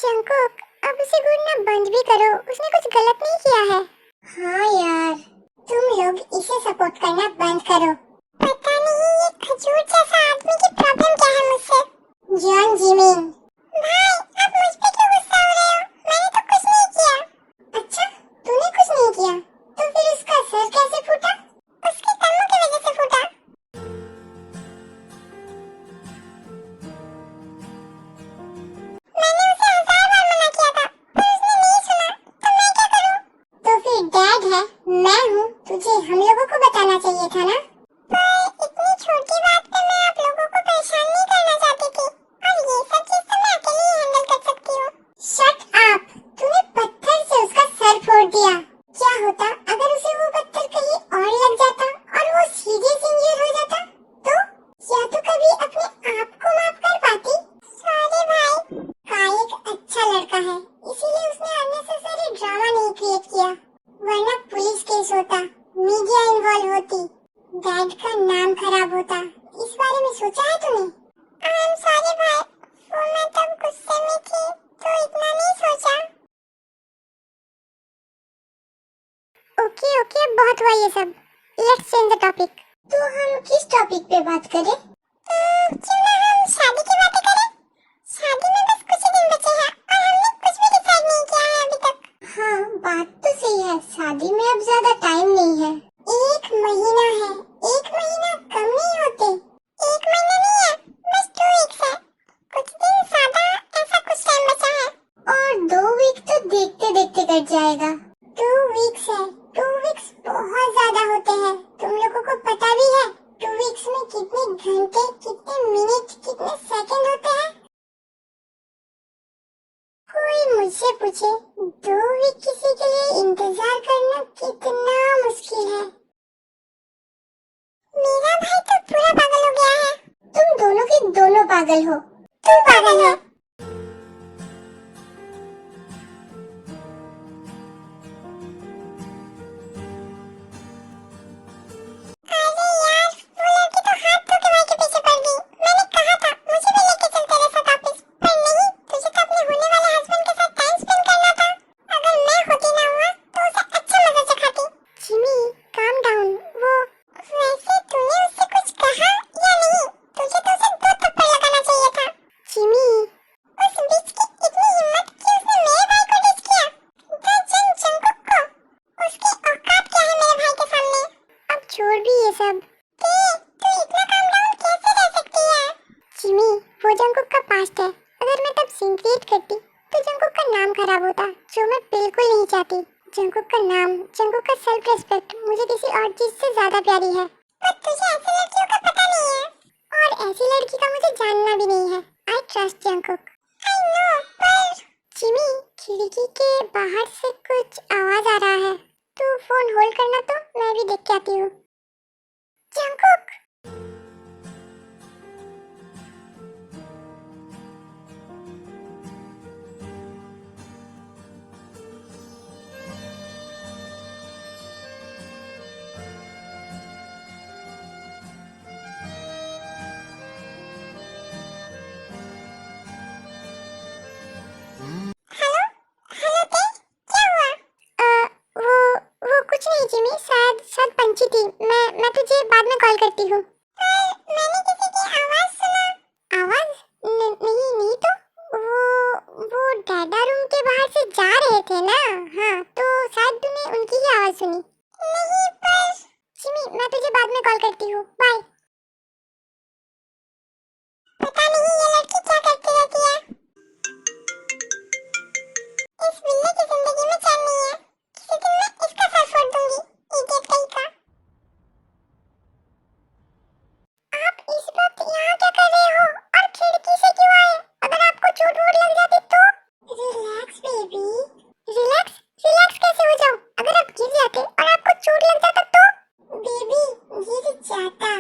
Jungkook, अब उसे ढूंढना बंद भी करो, उसने कुछ गलत नहीं किया है। हाँ यार, तुम लोग इसे सपोर्ट करना बंद करो। पता नहीं ये खजूर जैसा आदमी की प्रॉब्लम क्या है मुझसे। जॉन जिमिन, भाई आप मुझ पे क्यों गुस्सा हो रहे हो? मैंने तो कुछ नहीं किया। अच्छा, तूने कुछ नहीं किया, तो फिर उसका सर कैसे फूटा? उसके कर्मों की वजह से फूटा। मैंने उसे 1000 बार मना किया था, पर उसने नहीं सुना, तो मैं क्या करूं? तो फिर डैड है, मैं हूँ, तुझे हम लोगों को बताना चाहिए था ना। पर इतनी छोटी बात पे मैं आप लोगों को परेशान नहीं करना चाहती थी, और ये सब चीज तो मैं अकेले ही हैंडल कर सकती हूँ। Shut up! तूने पत्थर से उसका सर फोड़ दिया। क्या होता अगर उसे वो पत्थर कहीं और लग जाता और वो सीरियस इंजर हो जाता? तो या तो कभी अपने आप को माफ कर पाती। सॉरी भाई। काइक अच्छा लड़का है, इसीलिए उसने अननेसेसरी ड्रामा नहीं क्रिएट किया, वरना पुलिस केस होता, मीडिया इन्वॉल्व होती, डैड का नाम खराब होता। इस बारे में सोचा है तूने? आई एम सॉरी भाई, वो मैं तब गुस्से में थी तो इतना नहीं सोचा। ओके ओके, बहुत हुआ ये सब, लेट्स चेंज द टॉपिक। तो हम किस टॉपिक पे बात करें? क्यों ना हम शादी की बातें करें? शादी में बस कुछ ही दिन बचे हैं और हमने कुछ भी डिसाइड नहीं किया है अभी तक। हाँ, बात तो सही है, शादी में अब ज्यादा टाइम नहीं है। 1 महीना है, 1 महीना कम नहीं होते। 1 महीना नहीं है, बस 2 वीक्स है, कुछ दिन ज्यादा, ऐसा कुछ टाइम बचा है। और 2 वीक तो देखते देखते कट जाएगा। 2 वीक्स है, 2 वीक्स बहुत ज्यादा होते हैं, तुम लोगों को पता भी है 2 वीक्स में कितने घंटे, कितने मिनट, कितने सेकंड होते हैं? कोई मुझसे पूछे 2 वीक किसी के लिए इंतजार करना कितना मुश्किल है। मेरा भाई तो पूरा पागल हो गया है। तुम दोनों के दोनों पागल हो। तू पागल है। अरे यार, वो लड़की तो हाथ धो के भाई के पीछे पड़ गई। मैंने कहा था मुझे भी लेके चल तेरे साथ ऑफिस, पर नहीं, तुझे तो अपने होने वाले हस्बैंड के साथ टाइम स्पेंड करना था। अगर मैं होती ना हुआ तो उसे अच्छा मजा चखाती। Jimmy, calm down. वो वैसे तूने उससे कुछ कहा या नहीं? तुझे तो उसे 2 थप्पड़ लगाना चाहिए था। जिमी, उस बीच की इतनी हिम्मत कि उसने मेरे भाई को डिस किया। द जंकुक को, उसकी औकात क्या है मेरे भाई के सामने? अब छोड़ भी ये सब। तू इतना काम डाउन कैसे रह सकती है? जिमी, वो जंकुक का पास्ट है, अगर मैं तब सीन क्रिएट करती तो जंकुक का नाम खराब होता, जो मैं बिल्कुल नहीं चाहती। जंकुक का नाम, जंकुक का सेल्फ रिस्पेक्ट मुझे किसी और चीज से ज्यादा प्यारी है। पर तुझे ऐसी लड़कियों का पता नहीं है, और ऐसी लड़की का मुझे जानना भी नहीं है। I trust Jungkook. I know, पर जिमी, खिड़की के बाहर से कुछ आवाज आ रहा है, तू फोन होल्ड करना, तो मैं भी देख के आती हूँ। जंकुक! हेलो हेलो ते, क्या हुआ? वो कुछ नहीं जिमी, शायद पंछी थी। मैं तुझे बाद में कॉल करती हूँ। मैंने किसी की आवाज सुना। आवाज? नहीं नहीं, तो वो डैडा रूम के बाहर से जा रहे थे ना। हाँ, तो शायद तूने उनकी ही आवाज सुनी। नहीं, पर जिमी, मैं तुझे बाद में कॉल करती हूँ, बाय। पता नहीं ये लड़की क्या करती रहती है। इस बिल्ली की जिंदगी में चैन नहीं है, किसी दिन मैं इसका सर फोड़ दूंगी, इडियट कहीं का। आप इस वक्त यहाँ क्या कर रहे हो और खिड़की से क्यों आए? अगर आपको चोट वोट लग जाती तो? Relax baby, relax. रिलैक्स कैसे हो जाऊं अगर आप गिर जाते और आपको चोट लग जाता तो? बेबी, गिर जाता,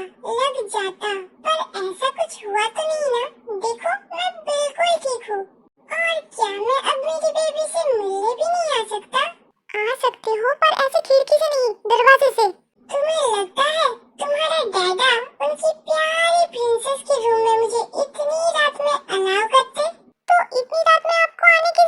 लग जाता, पर ऐसा कुछ हुआ तो नहीं ना? देखो, मैं बिल्कुल ठीक हूँ। और क्या मैं अब मेरी बेबी से मिलने भी नहीं आ सकता? आ सकते हो, पर ऐसे खिड़की से नहीं, दरवाजे से। तुम्हें लगता है तुम्हारा डैडा उनकी प्यारी प्रिंसेस के रूम में मुझे इतनी रात में अलाउ करते? तो इतनी रात में आपको आने की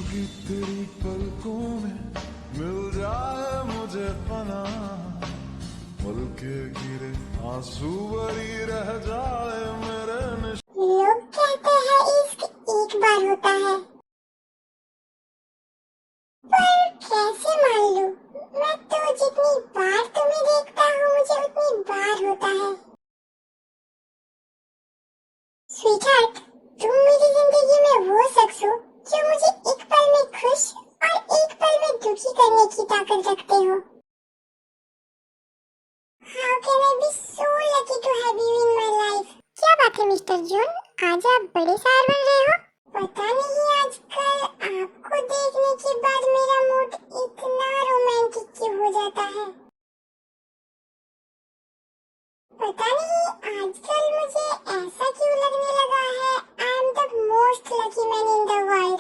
की तेरी पलकों में मिल जाए मुझे पना, पल के गिरे आंसू भरी रह जाए मेरे लोग कहते हैं इश्क एक बार होता है, पर कैसे मान लूं? मैं तो जितनी बार तुम्हें देखता हूँ मुझे उतनी बार होता है। स्वीटहार्ट, तुम मेरी जिंदगी में वो शख्स हो जो मुझे एक पल में खुश और एक पल में दुखी करने की ताकत रखते हो। How can I be so lucky to have you in my life? क्या बात है मिस्टर जॉन, आज आप बड़े शायर बन रहे हो। पता नहीं आजकल आपको देखने के बाद मेरा मूड इतना रोमांटिक क्यों हो जाता है। पता नहीं आजकल मुझे ऐसा क्यों लगने लगा है I am the most lucky man in the world,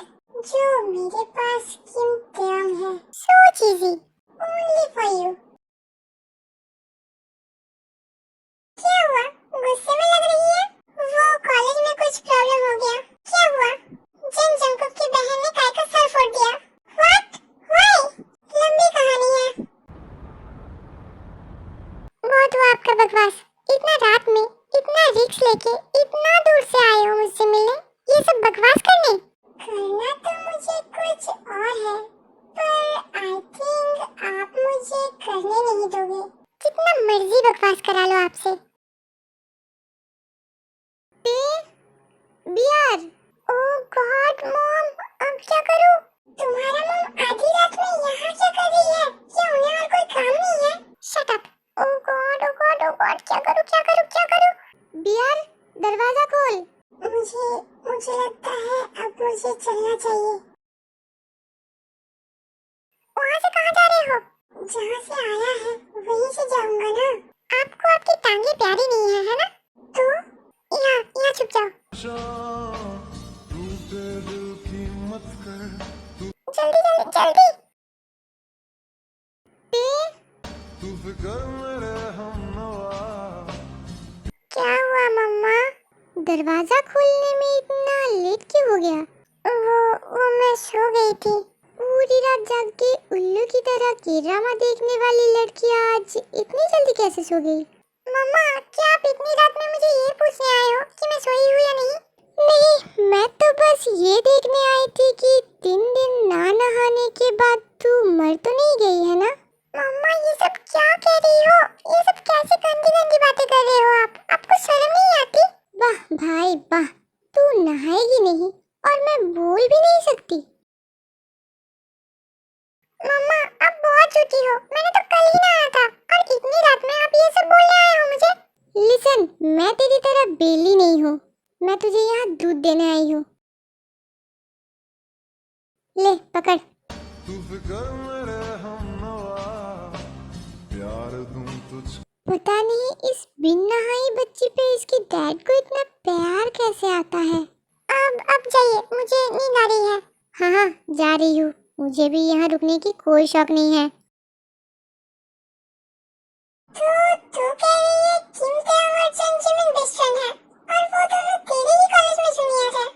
जो मेरे पास किंतम है। सो चीजी, ओनली फॉर यू। क्या हुआ, गुस्से में लग रही है? वो कॉलेज में कुछ प्रॉब्लम हो गया, क्या हुआ? जिन जंकुक की बहन ने काय का सर फोड़ दिया। व्हाट? व्हाई? लंबी कहानी है। बहुत हुआ आपका बकवास, इतना रात में इतना रिस्क लेके इतना दूर से आए हो मुझसे मिलने, ये सब बकवास करने? करना तो मुझे कुछ और है, पर आई थिंक आप मुझे करने नहीं दोगे। जितना मर्जी बकवास करा लो आपसे। बियर, ओह गॉड मॉम, अब क्या करूं? तुम्हारा मॉम आधी रात में यहाँ क्या कर रही है? क्या उन्हें और कोई काम नहीं है? Shut up. Oh god oh god oh god, क्या करूं क्या करूं क्या करूं? बियर, दरवाजा खोल। मुझे लगता है अब मुझे चलना चाहिए। वहाँ से कहाँ जा रहे हो? जहाँ से आया है वहीं से जाऊंगा ना। आपको आपकी टांगे प्यारी नहीं है ना? तो यहाँ छुप जाओ। टूटे दिल की मत कर, जल्दी जल्दी जल्दी। तू फिकर मेरे हमनवा। क्या हुआ मम्मा? दरवाजा खोलने में इतना लेट क्यों हो गया? वो मैं सो गई थी। पूरी रात जाग के उल्लू की तरह ड्रामा देखने वाली लड़की आज इतनी जल्दी कैसे सो गई? मम्मा, क्या आप इतनी रात में मुझे ये पूछने आए हो कि मैं सोई हूँ या नहीं? नहीं, मैं तो बस ये देखने आई थी कि 3 दिन ना नहाने के बाद तू मर तो नहीं गई है ना? मम्मा, ये सब क्या कह रही हो? ये सब कैसे गंदी गंदी बातें कर रहे हो आप? आपको शर्म नहीं आती? वाह भाई वाह, तू नहाएगी नहीं और मैं बोल भी नहीं सकती। मम्मा, आप बहुत झूठी हो, मैंने तो कल ही नहाया था और इतनी रात में आप ये सब बोलने आए हो मुझे? लिसन, मैं तेरी तरह बेली नहीं हूँ, मैं तुझे यहाँ दूध देने आई हूँ। ले पकड़। तू फिकर मेरे हमनवा, प्यार दूं तुझको। पता नहीं इस बिन नहाई बच्ची पे इसकी डैड को इतना प्यार कैसे आता है। अब जाइए, मुझे नींद आ रही है। हाँ हाँ, जा रही हूँ, मुझे भी यहाँ रुकने की कोई शौक नहीं है। तू कह रही है किम तेरा और चंचल बेस्ट फ्रेंड है और वो दोनों तेरे ही कॉलेज में जूनियर है।